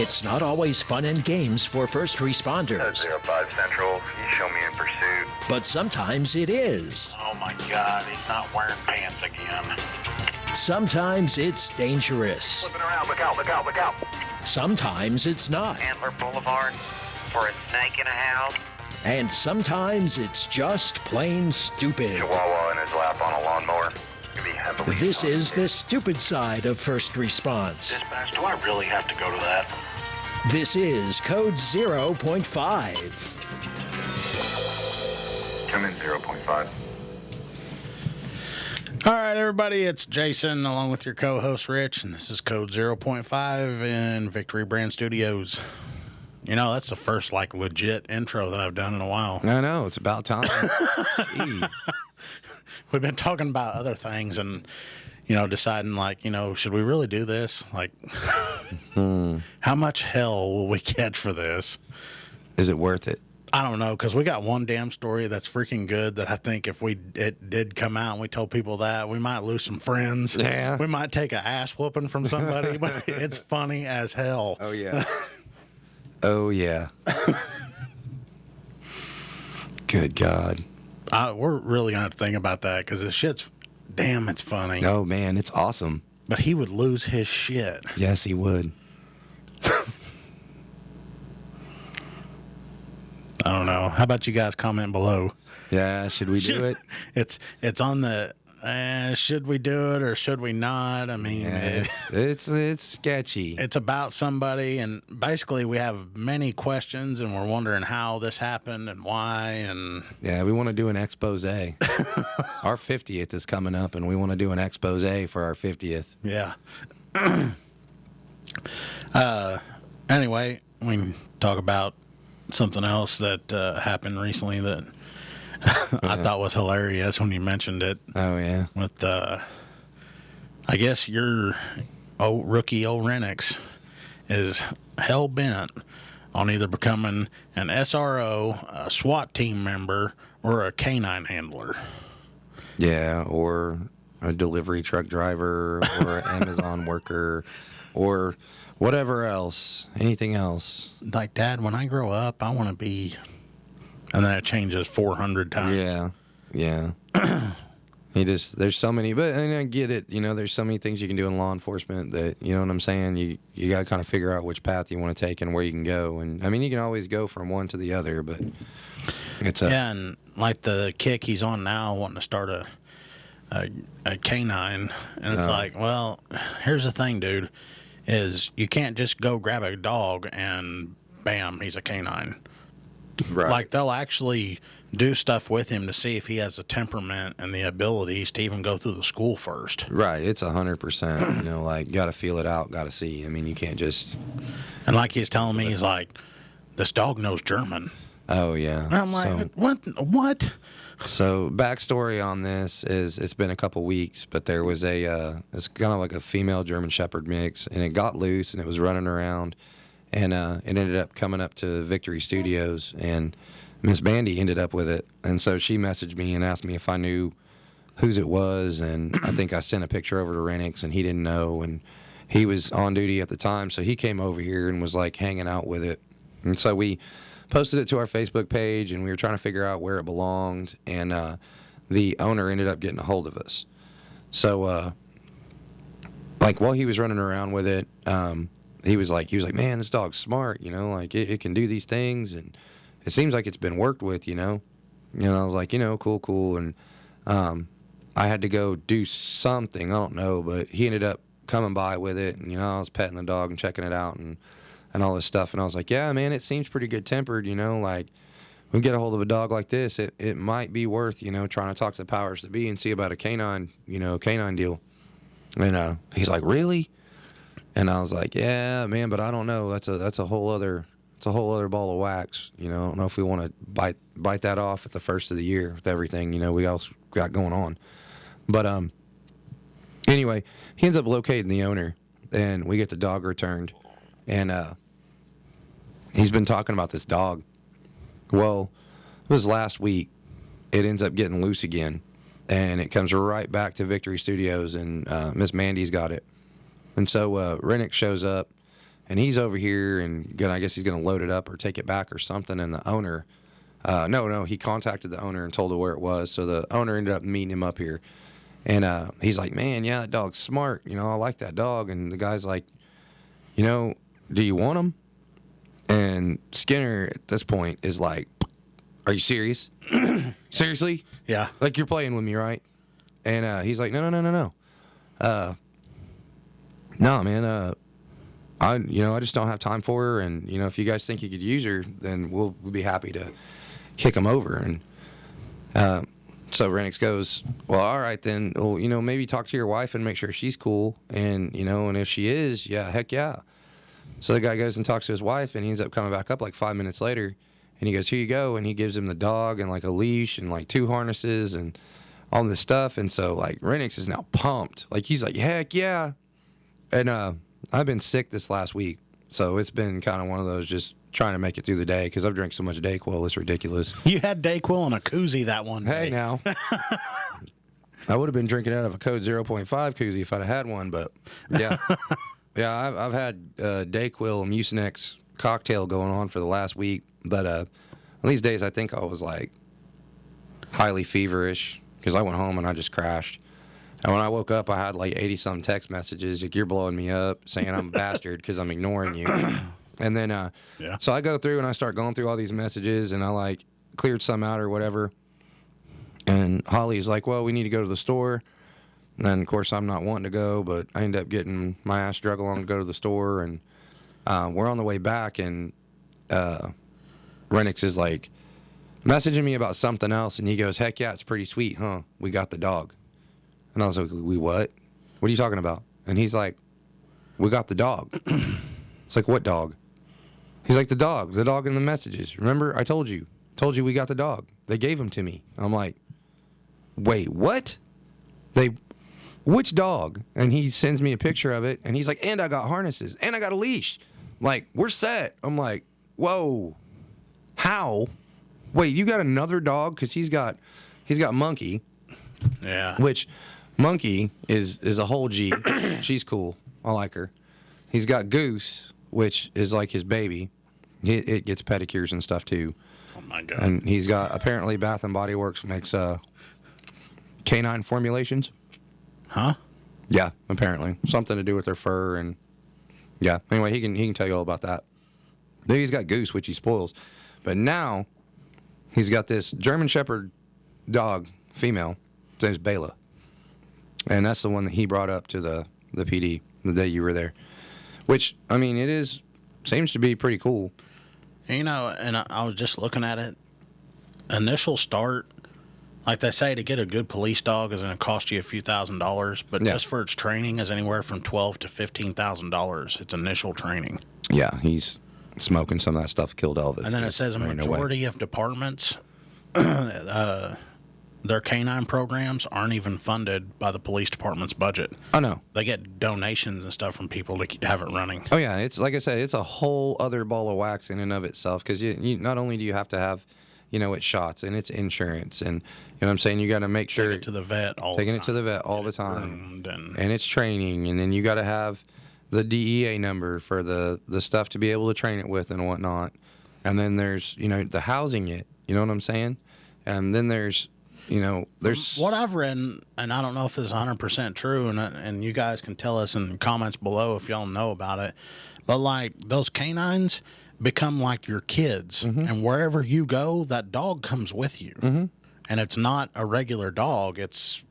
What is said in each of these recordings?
It's not always fun and games for first responders. 05 Central, you show me in pursuit. But sometimes it is. Oh my God, he's not wearing pants again. Sometimes it's dangerous. Flipping around, look out, look out, look out. Sometimes it's not. Antler Boulevard for a snake in a house. And sometimes it's just plain stupid. Chihuahua in his lap on a lawnmower. Can be heavily This is intoxicated. the stupid side of first response. Dispatch, do I really have to go to that? This is Code 0.5. Come in 0.5. All right, everybody, it's Jason along with your co-host Rich, and this is Code 0.5 in Victory Brand Studios. You know, that's the first, legit intro that I've done in a while. I know, it's about time. Jeez. We've been talking about other things and, deciding, should we really do this? How much hell will we catch for this? Is it worth it? I don't know, because we got one damn story that's freaking good that I think if it did come out and we told people that, we might lose some friends. Yeah. We might take an ass whooping from somebody, but it's funny as hell. Oh, yeah. Oh, yeah. Good God. We're really going to have to think about that because this shit's, damn, it's funny. Oh, man, it's awesome. But he would lose his shit. Yes, he would. I don't know. How about you guys comment below? Yeah, should we do it? It's on the should we do it or should we not? I mean, Yeah, it's sketchy. it's about somebody, and basically we have many questions, and we're wondering how this happened and why. And Yeah, we want to do an expose. Our 50th is coming up, and we want to do an expose for our 50th. yeah. Anyway, we can talk about something else that happened recently that I thought was hilarious when you mentioned it. Oh, yeah. With, I guess your rookie old Renniks is hell bent on either becoming an SRO, a SWAT team member, or a canine handler. Yeah, or a delivery truck driver, or an Amazon worker, or whatever else, anything else. Like, Dad, when I grow up, I want to be... And then it changes 400 times. Yeah. There's so many, but and I get it. There's so many things you can do in law enforcement that, you know what I'm saying? You got to kind of figure out which path you want to take and where you can go. And, I mean, you can always go from one to the other, but it's Yeah, and like the kick he's on now, wanting to start a canine. And it's like, well, here's the thing, dude, is you can't just go grab a dog and bam, he's a canine. right. Like, they'll actually do stuff with him to see if he has the temperament and the abilities to even go through the school first. Right. It's 100%, got to feel it out, got to see. I mean, you can't just... And like he's telling me, he's like, this dog knows German. Oh, yeah. And I'm like, what? So backstory on this is it's been a couple weeks, but there was it's kind of like a female German Shepherd mix, and it got loose and it was running around, and it ended up coming up to Victory Studios, and Miss Bandy ended up with it, and so she messaged me and asked me if I knew whose it was, and I think I sent a picture over to Renniks, and he didn't know, and he was on duty at the time, so he came over here and was hanging out with it, and so we posted it to our Facebook page, and we were trying to figure out where it belonged, and the owner ended up getting a hold of us. So, while he was running around with it, he was like, man, this dog's smart, it can do these things, and it seems like it's been worked with, And I was like, cool, and I had to go do something, I don't know, but he ended up coming by with it, and, I was petting the dog and checking it out, and all this stuff, and I was like, yeah, man, it seems pretty good tempered, we get a hold of a dog like this, it might be worth, trying to talk to the powers that be and see about a canine deal. And he's like, really? And I was like, yeah, man, but I don't know, that's a whole other ball of wax, I don't know if we want to bite that off at the first of the year with everything, we also got going on. But anyway, he ends up locating the owner, and we get the dog returned. And he's been talking about this dog. Well, it was last week. It ends up getting loose again. And it comes right back to Victory Studios, and Miss Mandy's got it. And so Rennick shows up, and he's over here, and I guess he's gonna load it up or take it back or something. And the owner, no, he contacted the owner and told her where it was. So the owner ended up meeting him up here, and he's like, man, yeah, that dog's smart. I like that dog. And the guy's like, do you want him? And Skinner at this point is like, are you serious? Seriously? Yeah. Like, you're playing with me, right? And he's like, no. No, man. I just don't have time for her. And, if you guys think you could use her, then we'll be happy to kick him over. And so Renniks goes, well, all right, then. Well, maybe talk to your wife and make sure she's cool. And, and if she is, yeah, heck yeah. So the guy goes and talks to his wife, and he ends up coming back up like 5 minutes later. And he goes, here you go. And he gives him the dog and like a leash and like 2 harnesses and all this stuff. And so like Renniks is now pumped. Like, he's like, heck yeah. And I've been sick this last week. So it's been kind of one of those just trying to make it through the day because I've drank so much Dayquil. It's ridiculous. You had Dayquil in a koozie that one day. Hey, now. I would have been drinking out of a Code 0.5 koozie if I'd have had one. But yeah. Yeah, I've had Dayquil and Mucinex cocktail going on for the last week. But these days, I think I was like highly feverish because I went home and I just crashed. And when I woke up, I had like 80-some text messages like, you're blowing me up, saying I'm a bastard because I'm ignoring you. And then, so I go through and I start going through all these messages, and I like cleared some out or whatever. And Holly's like, well, we need to go to the store. And of course, I'm not wanting to go, but I end up getting my ass drug along to go to the store. And we're on the way back, and Renniks is like messaging me about something else, and he goes, heck yeah, it's pretty sweet, huh? We got the dog. And I was like, we what? What are you talking about? And he's like, we got the dog. It's like, what dog? He's like, the dog in the messages. Remember, I told you we got the dog. They gave him to me. I'm like, wait, what? Which dog? And he sends me a picture of it, and he's like, and I got harnesses, and I got a leash. Like, we're set. I'm like, whoa, how? Wait, you got another dog? Because he's got Monkey. Yeah. Which Monkey is a whole G. She's cool. I like her. He's got Goose, which is like his baby. It gets pedicures and stuff too. Oh my God. And he's got, apparently Bath and Body Works makes canine formulations. Huh? Yeah, apparently something to do with their fur. And yeah, anyway, he can tell you all about that. Then he's got Goose, which he spoils, but now he's got this German Shepherd dog, female. His name's Bela, and that's the one that he brought up to the PD the day you were there. Which, I mean, seems to be pretty cool. And I was just looking at it. Initial start, like they say, to get a good police dog is going to cost you a few $1,000s, but just for its training is anywhere from $12,000 to $15,000. It's initial training. Yeah, he's smoking some of that stuff, killed Elvis. And then it says a majority of departments, their canine programs aren't even funded by the police department's budget. I know. They get donations and stuff from people to have it running. Oh, yeah. It's like I said, it's a whole other ball of wax in and of itself because you not only do you have to have, it's shots and it's insurance and, what I'm saying, you got to make sure. Taking it to the vet all the time. Taking it to the vet all the time. And it's training. And then you got to have the DEA number for the stuff to be able to train it with and whatnot. And then there's, the housing it. You know what I'm saying? And then there's what I've read, and I don't know if this is 100% true, and you guys can tell us in the comments below if y'all know about it, but like those canines become like your kids, and wherever you go, that dog comes with you, and it's not a regular dog. It's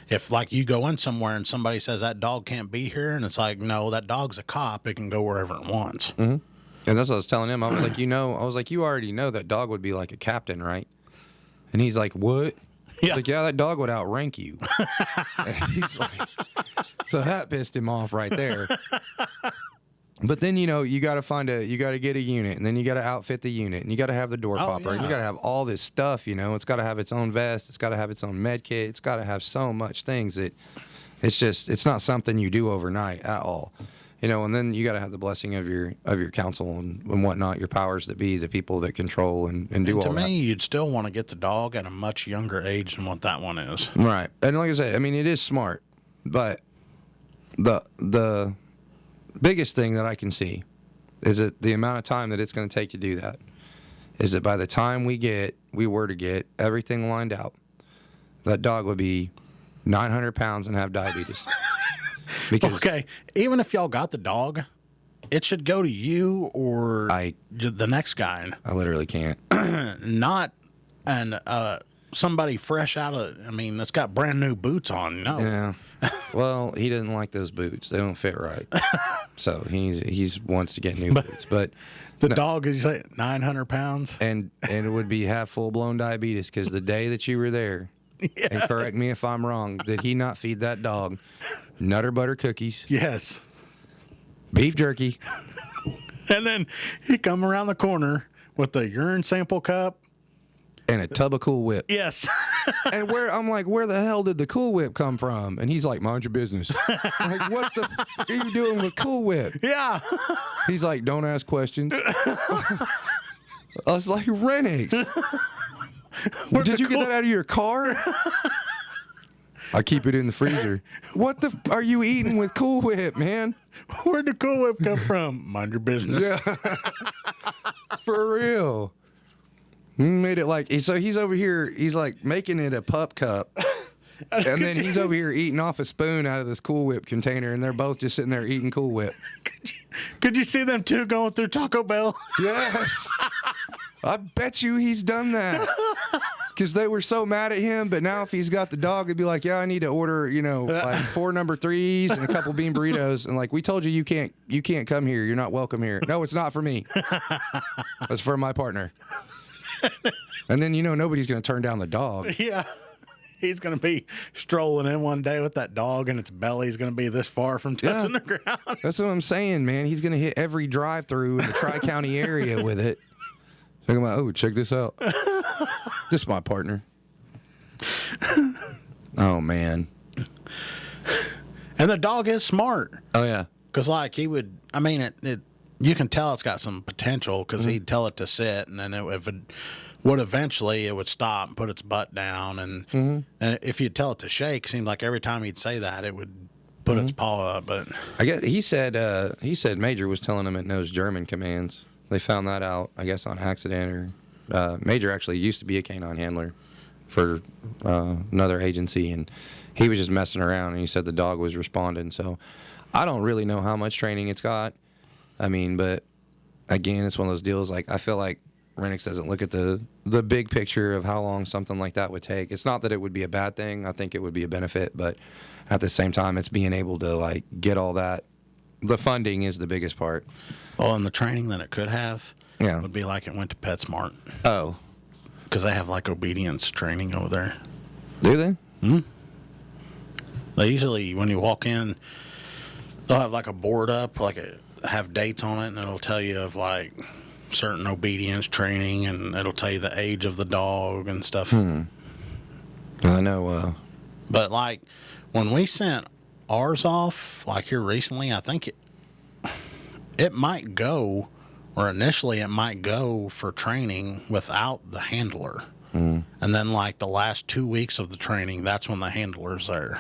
if like you go in somewhere and somebody says that dog can't be here, and it's like, no, that dog's a cop. It can go wherever it wants. And that's what I was telling him. I was like, you already know that dog would be like a captain, right? And he's like, what? Yeah. Like, yeah, that dog would outrank you. And he's like, so that pissed him off right there. But then, you got to get a unit, and then you got to outfit the unit, and you got to have the door popper, and you got to have all this stuff, It's got to have its own vest. It's got to have its own med kit. It's got to have so much things that it's not something you do overnight at all. And then you got to have the blessing of your council and whatnot, your powers that be, the people that control and do all that. To me, you'd still want to get the dog at a much younger age than what that one is. Right. And like I said, I mean, it is smart, but the biggest thing that I can see is that the amount of time that it's going to take to do that is that by the time we were to get everything lined out, that dog would be 900 pounds and have diabetes. Because Okay, even if y'all got the dog, it should go to you or the next guy, I literally can't. not somebody fresh out of. I mean, that's got brand new boots on. No, Yeah. Well, he didn't like those boots. They don't fit right. So he's wants to get new boots. But the dog is like 900 pounds. and it would be have full blown diabetes because the day that you were there, and correct me if I'm wrong, did he not feed that dog Nutter Butter cookies, Yes, beef jerky? and then he come around the corner with the urine sample cup. And a tub of Cool Whip. Yes. And I'm like, where the hell did the Cool Whip come from? And he's like, mind your business. I'm like, what the f- are you doing with Cool Whip? Yeah. He's like, don't ask questions. I was like, Renniks. Did you get that out of your car? I keep it in the freezer. What the f- are you eating with Cool Whip, man? Where'd the Cool Whip come from? Mind your business. Yeah. For real. He made it like, so he's over here, he's like making it a pup cup. And then he's over here eating off a spoon out of this Cool Whip container, and they're both just sitting there eating Cool Whip. Could you see them two going through Taco Bell? Yes. I bet you he's done that. Because they were so mad at him, but now if he's got the dog, it'd be like, yeah, I need to order, like 4 number 3s and a couple bean burritos. And like, we told you you can't come here. You're not welcome here. No, it's not for me. It's for my partner. And then, nobody's going to turn down the dog. Yeah. He's going to be strolling in one day with that dog, and its belly's going to be this far from touching the ground. That's what I'm saying, man. He's going to hit every drive-through in the Tri-County area with it. Talking about, oh, check this out. This is my partner. Oh, man. And the dog is smart. Oh, yeah. Because, like, he would, I mean, you can tell it's got some potential because he'd tell it to sit, and then if it would eventually, it would stop and put its butt down. And if you'd tell it to shake, it seemed like every time he'd say that, it would put its paw up. But I guess he said Major was telling him it knows German commands. They found that out, I guess, on accident. Or Major actually used to be a canine handler for another agency, and he was just messing around, and he said the dog was responding. So I don't really know how much training it's got. I mean, but again, it's one of those deals. Like, I feel like Renniks doesn't look at the big picture of how long something like that would take. It's not that it would be a bad thing. I think it would be a benefit, but at the same time, it's being able to like get all that. The funding is the biggest part. well, and the training that it could have Yeah. would be like it went to PetSmart Oh, because they have like obedience training over there. do they? They usually, when you walk in, they'll have like a board up, have dates on it, and it'll tell you of like certain obedience training, and it'll tell you the age of the dog and stuff. I know. But like when we sent ours off, like here recently, I think it might go, or initially it might go for training without the handler. And then like the last 2 weeks of the training, that's when the handler's there.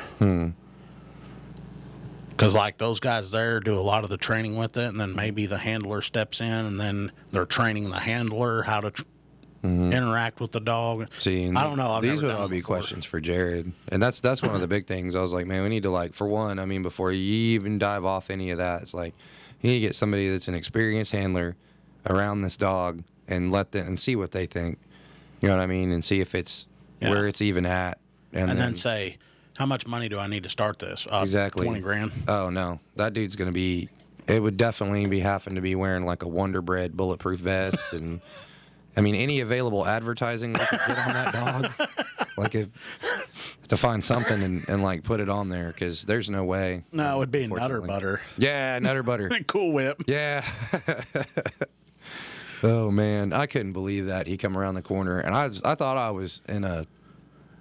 Because like those guys there do a lot of the training with it, and then maybe the handler steps in, and then they're training the handler how to interact with the dog. See, I don't know. I've these never would done all it be before. questions for Jared, and that's one of the big things. I was like, man, we need to like, for one, I mean, before you even dive off any of that, it's like you need to get somebody that's an experienced handler around this dog and let them and see what they think. You know what I mean, and see if it's where it's even at, And then say, how much money do I need to start this? Exactly. 20 grand. Oh no, that dude's gonna be. It would definitely be having to be wearing like a Wonder Bread bulletproof vest, and I mean any available advertising we could get on that dog. Like to find something and like put it on there, because there's no way. No, it would be Nutter unfortunately. Butter. Yeah, Nutter Butter. Cool Whip. Yeah. Oh man, I couldn't believe that he come around the corner, and I thought I was in a.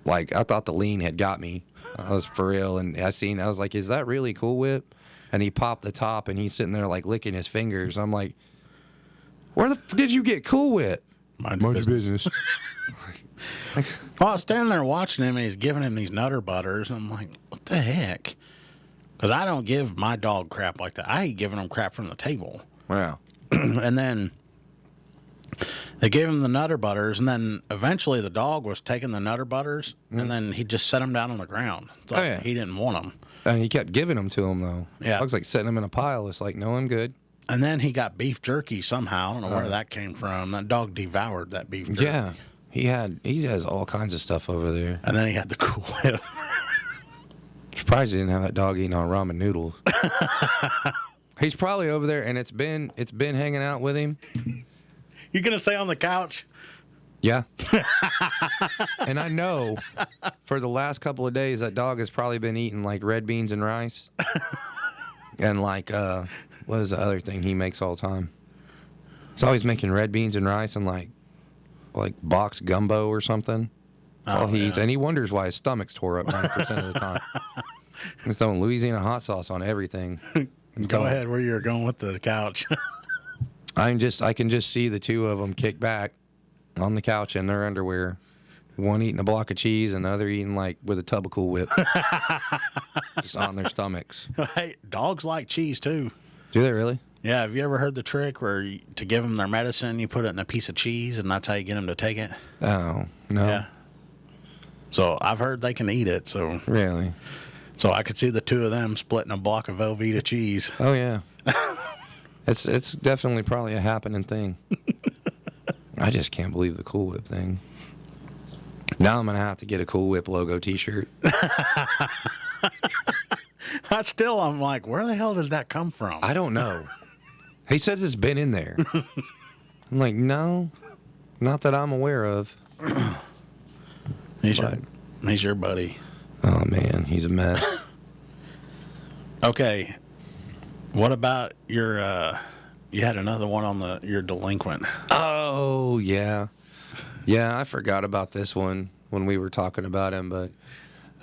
Like, I thought the lean had got me. I was for real. And I was like, is that really Cool Whip? And he popped the top, and he's sitting there, like, licking his fingers. I'm like, where the f- did you get Cool Whip? Mind your business. Well, I was standing there watching him, and he's giving him these Nutter Butters, and I'm like, what the heck? Because I don't give my dog crap like that. I hate giving them crap from the table. Wow. And then they gave him the Nutter Butters, and then eventually the dog was taking the Nutter Butters, and then he just set them down on the ground. It's like yeah. he didn't want them. And he kept giving them to him, though. Yeah. Dog's like setting them in a pile. It's like, no, I'm good. And then he got beef jerky somehow. I don't know where that came from. That dog devoured that beef jerky. Yeah. He has all kinds of stuff over there. And then he had the Cool Whip. Surprised he didn't have that dog eating on ramen noodles. He's probably over there, and it's been hanging out with him. You gonna say on the couch? Yeah. And I know for the last couple of days that dog has probably been eating like red beans and rice. And like what is the other thing he makes all the time? He's always making red beans and rice and like box gumbo or something. That's all he eats. And he wonders why his stomach's tore up 90% of the time. He's throwing Louisiana hot sauce on everything. Go ahead where you're going with the couch. I can just see the two of them kick back on the couch in their underwear. One eating a block of cheese and the other eating like with a tub of Cool Whip. Just on their stomachs. Hey, dogs like cheese too. Do they really? Yeah, have you ever heard the trick where to give them their medicine, you put it in a piece of cheese, and that's how you get them to take it? Oh, no. Yeah. So I've heard they can eat it. So Really? So I could see the two of them splitting a block of Velveeta cheese. Oh, yeah. It's definitely probably a happening thing. I just can't believe the Cool Whip thing. Now I'm going to have to get a Cool Whip logo t-shirt. I'm like, where the hell did that come from? I don't know. He says it's been in there. I'm like, no, not that I'm aware of. He's your buddy. Oh, man, he's a mess. Okay. What about your, you had another one on your delinquent. Oh, yeah. Yeah, I forgot about this one when we were talking about him, but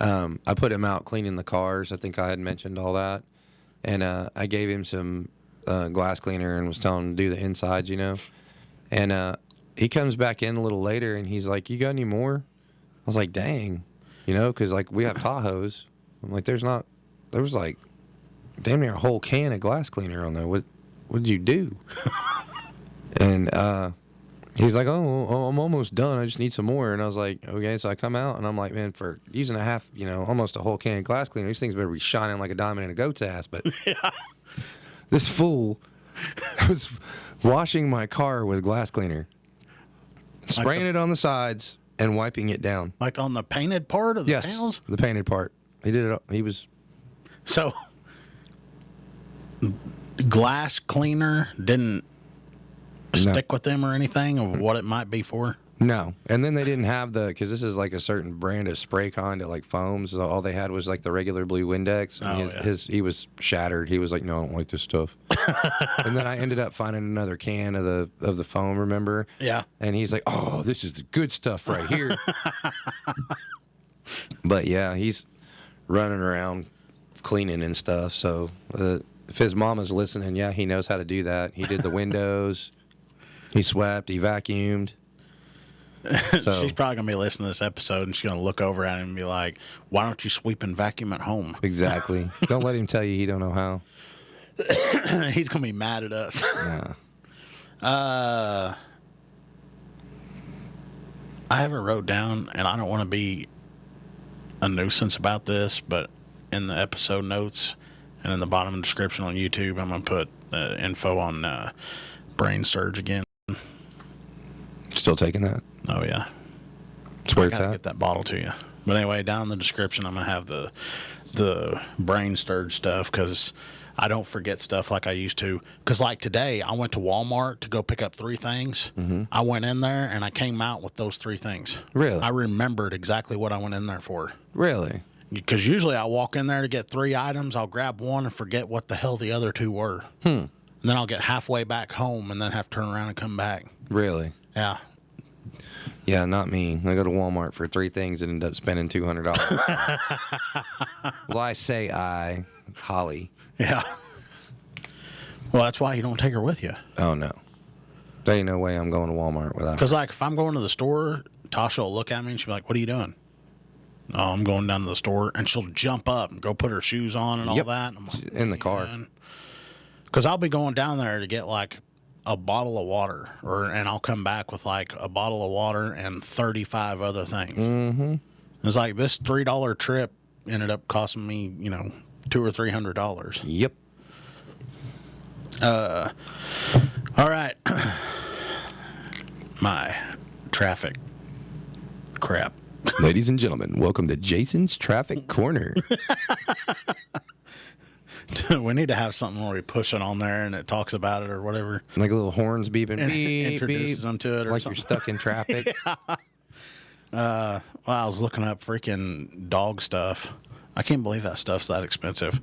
I put him out cleaning the cars. I think I had mentioned all that. And I gave him some glass cleaner and was telling him to do the insides, And he comes back in a little later, and he's like, you got any more? I was like, dang. Because, like, we have Tahoes. I'm like, there was, like, damn near a whole can of glass cleaner on there. What did you do? And he's like, oh, I'm almost done. I just need some more. And I was like, okay. So I come out, and I'm like, man, for using a half, almost a whole can of glass cleaner, these things better be shining like a diamond in a goat's ass. But Yeah. this fool was washing my car with glass cleaner, spraying it on the sides and wiping it down. Like on the painted part of the nails? The painted part. He did it. He was. So, glass cleaner didn't stick with them or anything of what it might be for? No. And then they didn't have because this is like a certain brand of spray con that like foams. So all they had was like the regular blue Windex. And he was shattered. He was like, no, I don't like this stuff. And then I ended up finding another can of the foam, remember? Yeah. And he's like, oh, this is the good stuff right here. But yeah, he's running around cleaning and stuff. So if his mama's listening, yeah, he knows how to do that. He did the windows. He swept. He vacuumed. So, She's probably going to be listening to this episode, and she's going to look over at him and be like, why don't you sweep and vacuum at home? Exactly. Don't let him tell you he don't know how. He's going to be mad at us. Yeah. I have it wrote down, and I don't want to be a nuisance about this, but in the episode notes and in the bottom description on YouTube, I'm going to put info on brain surge again. Still taking that? Oh, yeah. That's where I it's gotta at. get that bottle to you. But anyway, down in the description, I'm going to have the brain stirred stuff because I don't forget stuff like I used to. Because like today, I went to Walmart to go pick up 3 things. Mm-hmm. I went in there, and I came out with those 3 things. Really? I remembered exactly what I went in there for. Really? Because usually I walk in there to get 3 items. I'll grab one and forget what the hell the other 2 were. And then I'll get halfway back home and then have to turn around and come back. Really? Yeah. Yeah, not me. I go to Walmart for 3 things and end up spending $200. Well, I say Holly. Yeah. Well, that's why you don't take her with you. Oh, no. There ain't no way I'm going to Walmart without her. Because, like, if I'm going to the store, Tasha will look at me and she'll be like, what are you doing? Oh, I'm going down to the store, and she'll jump up and go put her shoes on and all Yep. that. And I'm like, In the car. because I'll be going down there to get like a bottle of water, and I'll come back with like a bottle of water and 35 other things. Mm-hmm. It's like this $3 trip ended up costing me, $200 or $300. Yep. All right, my traffic crap. Ladies and gentlemen, welcome to Jason's Traffic Corner. We need to have something where we push it on there and it talks about it or whatever. Like little horns beeping, And beep, introduces beep, them to it or like something. you're stuck in traffic. Well, I was looking up freaking dog stuff. I can't believe that stuff's that expensive.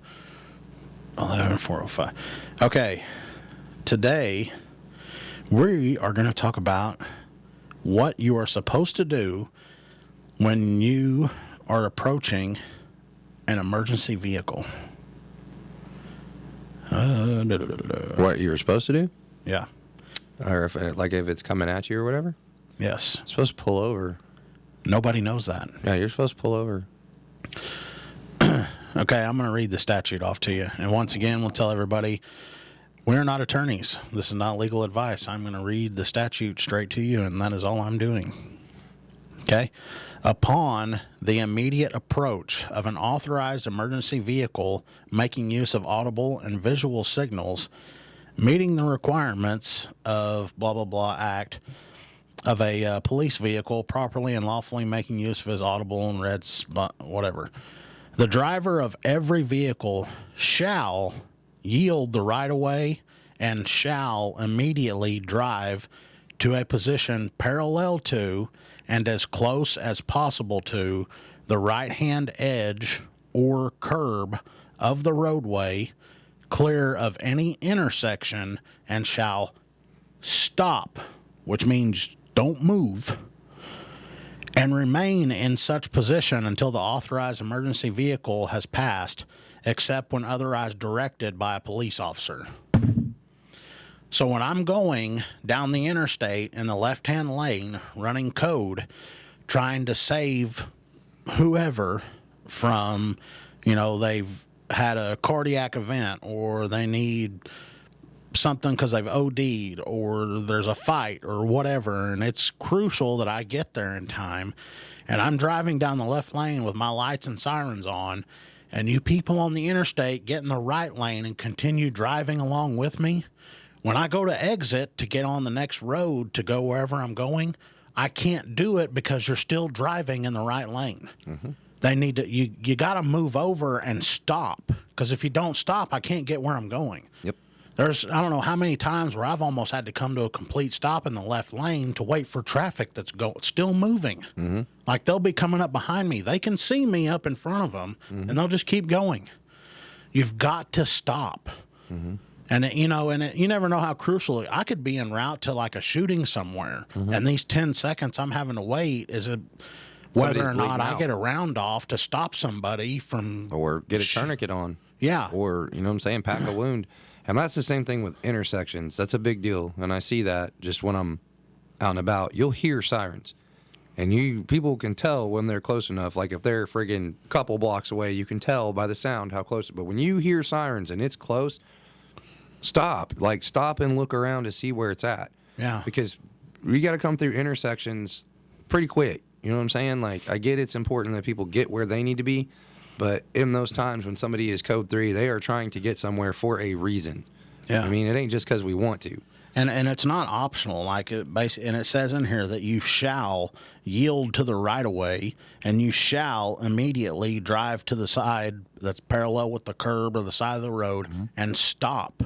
11,405. Okay, today we are going to talk about what you are supposed to do when you are approaching an emergency vehicle. What you're supposed to do? Yeah. Or if it's coming at you or whatever? Yes. You're supposed to pull over. Nobody knows that. Yeah, you're supposed to pull over. Okay, I'm going to read the statute off to you. And once again, we'll tell everybody, we're not attorneys. This is not legal advice. I'm going to read the statute straight to you, and that is all I'm doing. Okay? Upon the immediate approach of an authorized emergency vehicle making use of audible and visual signals, meeting the requirements of blah, blah, blah act of a police vehicle properly and lawfully making use of his audible and red spot, whatever. The driver of every vehicle shall yield the right-of-way and shall immediately drive to a position parallel to and as close as possible to the right-hand edge or curb of the roadway, clear of any intersection, and shall stop, which means don't move, and remain in such position until the authorized emergency vehicle has passed, except when otherwise directed by a police officer. So when I'm going down the interstate in the left-hand lane, running code, trying to save whoever from, they've had a cardiac event or they need something because they've OD'd or there's a fight or whatever, and it's crucial that I get there in time, and I'm driving down the left lane with my lights and sirens on, and you people on the interstate get in the right lane and continue driving along with me, when I go to exit to get on the next road to go wherever I'm going, I can't do it because you're still driving in the right lane. Mm-hmm. They need to, you got to move over and stop, because if you don't stop, I can't get where I'm going. Yep. There's, I don't know how many times where I've almost had to come to a complete stop in the left lane to wait for traffic that's still moving. Mm-hmm. Like they'll be coming up behind me. They can see me up in front of them, and they'll just keep going. You've got to stop. Mm-hmm. And, you never know how crucial. I could be en route to like a shooting somewhere, and these 10 seconds I'm having to wait is whether or not I get a round off to stop somebody from... Or get a tourniquet on. Yeah. Or, pack a wound. And that's the same thing with intersections. That's a big deal. And I see that just when I'm out and about. You'll hear sirens. And people can tell when they're close enough. Like if they're friggin' a couple blocks away, you can tell by the sound how close. But when you hear sirens and it's close, stop. Like stop and look around to see where it's at. Yeah. Because we got to come through intersections pretty quick. You know what I'm saying? Like I get it's important that people get where they need to be. But in those times when somebody is code 3, they are trying to get somewhere for a reason. Yeah. I mean, it ain't just because we want to. And it's not optional. Like and it says in here that you shall yield to the right of way, and you shall immediately drive to the side that's parallel with the curb or the side of the road and stop.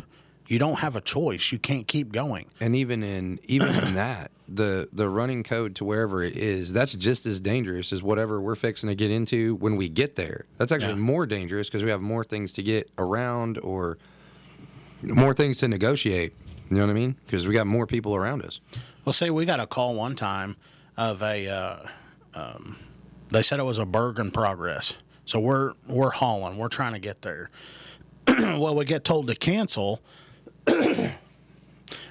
You don't have a choice. You can't keep going. And even in that, the running code to wherever it is, that's just as dangerous as whatever we're fixing to get into when we get there. That's actually more dangerous because we have more things to get around or more things to negotiate. You know what I mean? Because we got more people around us. Well, say we got a call one time of a, they said it was a burg in progress. So we're hauling. We're trying to get there. Well, we get told to cancel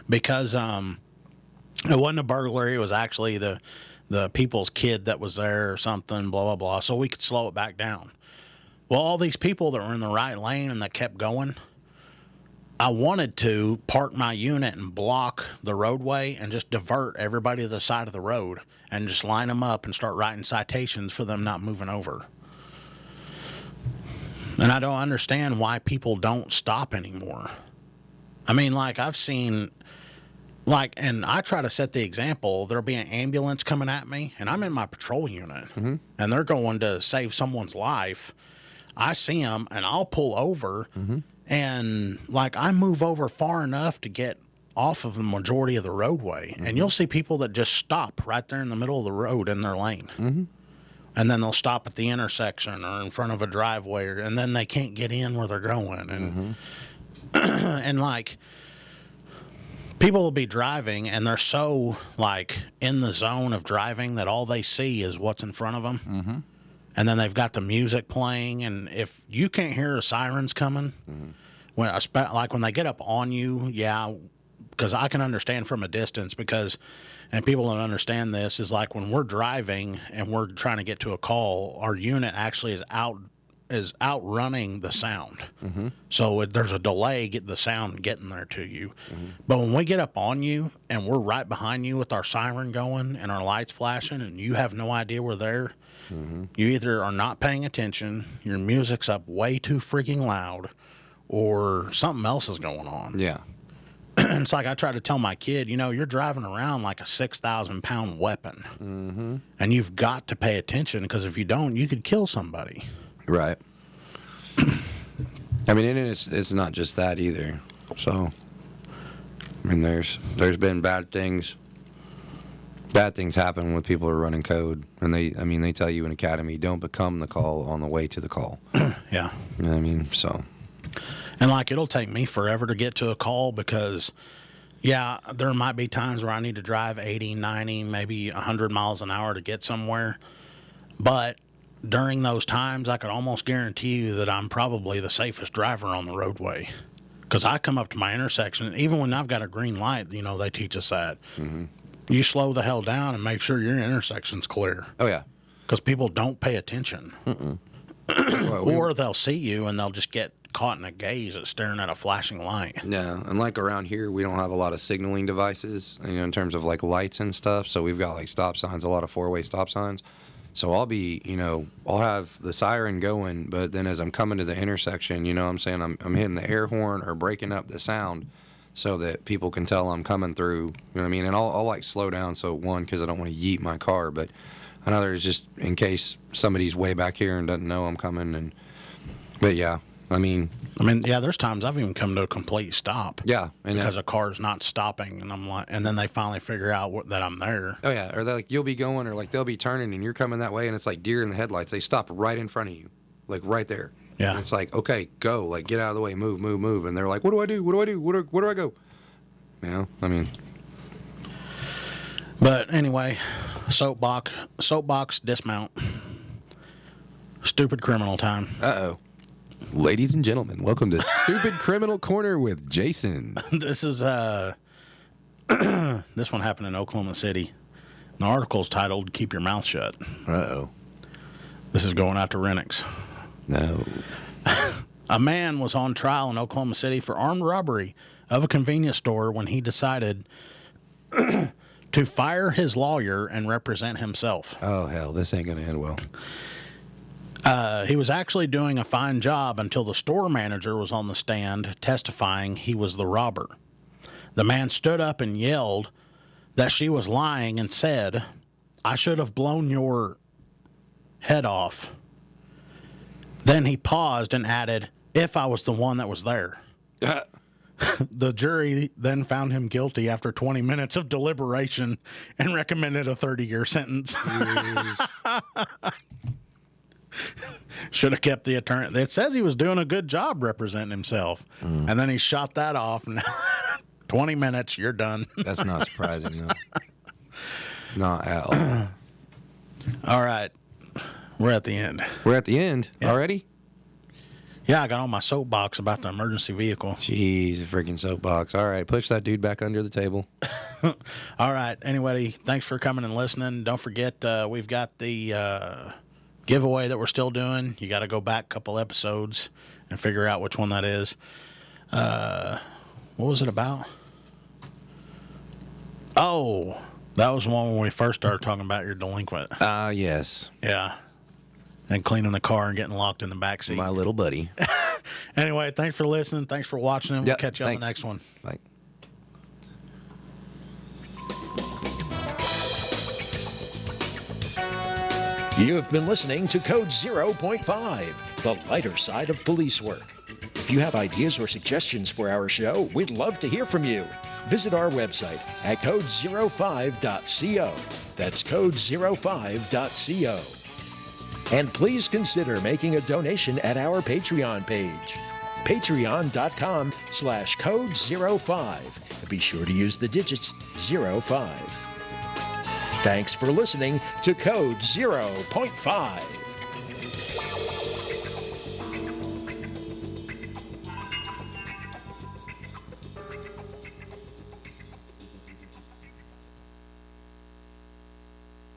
because it wasn't a burglary. It was actually the the people's kid that was there or something, blah, blah, blah, so we could slow it back down. Well, all these people that were in the right lane and that kept going, I wanted to park my unit and block the roadway and just divert everybody to the side of the road and just line them up and start writing citations for them not moving over. And I don't understand why people don't stop anymore. I mean, like, I've seen, like, and I try to set the example. There'll be an ambulance coming at me, and I'm in my patrol unit, and they're going to save someone's life. I see them, and I'll pull over, and, like, I move over far enough to get off of the majority of the roadway, and you'll see people that just stop right there in the middle of the road in their lane. And then they'll stop at the intersection or in front of a driveway, and then they can't get in where they're going. And, and like, people will be driving, and they're so, like, in the zone of driving that all they see is what's in front of them. And then they've got the music playing, and if you can't hear the sirens coming, when they get up on you, yeah, because I can understand from a distance, and people don't understand this, is like when we're driving and we're trying to get to a call, our unit actually is outrunning the sound. So there's a delay getting the sound getting there to you. But when we get up on you and we're right behind you with our siren going and our lights flashing and you have no idea we're there, you either are not paying attention, your music's up way too freaking loud, or something else is going on. Yeah. It's like I try to tell my kid, you're driving around like a 6,000-pound weapon. And you've got to pay attention, because if you don't, you could kill somebody. Right. I mean, and it's not just that either. So, I mean, there's been bad things. Bad things happen when people are running code, and they tell you in academy, don't become the call on the way to the call. Yeah. You know what I mean? So. And, like, it'll take me forever to get to a call because, yeah, there might be times where I need to drive 80, 90, maybe 100 miles an hour to get somewhere. But during those times, I could almost guarantee you that I'm probably the safest driver on the roadway. Because I come up to my intersection, even when I've got a green light, they teach us that. You slow the hell down and make sure your intersection's clear. Oh, yeah. Because people don't pay attention. Or they'll see you and they'll just get caught in a gaze at staring at a flashing light. Yeah, and like around here, we don't have a lot of signaling devices, in terms of like lights and stuff. So we've got like stop signs, a lot of four-way stop signs. So I'll be, I'll have the siren going, but then as I'm coming to the intersection, what I'm saying, I'm hitting the air horn or breaking up the sound so that people can tell I'm coming through. You know what I mean? And I'll like slow down. So one, because I don't want to yeet my car, but another is just in case somebody's way back here and doesn't know I'm coming. But yeah. I mean, yeah, there's times I've even come to a complete stop. Yeah. Because a car's not stopping, and I'm like, and then they finally figure out that I'm there. Oh, yeah. Or like you'll be going, or like they'll be turning, and you're coming that way, and it's like deer in the headlights. They stop right in front of you, like right there. Yeah. And it's like, okay, go. Like, get out of the way. Move, move, move. And they're like, what do I do? What do I do? Where do I go? I mean. But anyway, soapbox dismount. Stupid criminal time. Uh-oh. Ladies and gentlemen, welcome to Stupid Criminal Corner with Jason. This is this one happened in Oklahoma City. The article's titled "Keep Your Mouth Shut." Uh-oh. This is going out to Renniks. No. A man was on trial in Oklahoma City for armed robbery of a convenience store when he decided to fire his lawyer and represent himself. Oh, hell, this ain't going to end well. He was actually doing a fine job until the store manager was on the stand testifying he was the robber. The man stood up and yelled that she was lying and said, "I should have blown your head off." Then he paused and added, "if I was the one that was there." The jury then found him guilty after 20 minutes of deliberation and recommended a 30-year sentence. Should have kept the attorney. It says he was doing a good job representing himself. And then he shot that off. And 20 minutes, you're done. That's not surprising, no. Not at all. All right. We're at the end. We're at the end already? Yeah, I got on my soapbox about the emergency vehicle. Jeez, a freaking soapbox. All right, push that dude back under the table. All right. Anyway, thanks for coming and listening. Don't forget, we've got the giveaway that we're still doing. You got to go back a couple episodes and figure out which one that is. What was it about? Oh, that was the one when we first started talking about your delinquent. Yes. Yeah. And cleaning the car and getting locked in the back seat. My little buddy. Anyway, thanks for listening. Thanks for watching. We'll Yep, catch you on thanks. the next one. Bye. You have been listening to Code 0.5, the lighter side of police work. If you have ideas or suggestions for our show, we'd love to hear from you. Visit our website at code05.co. That's code05.co. And please consider making a donation at our Patreon page, patreon.com/code05. Be sure to use the digits 05. Thanks for listening to Code 0.5.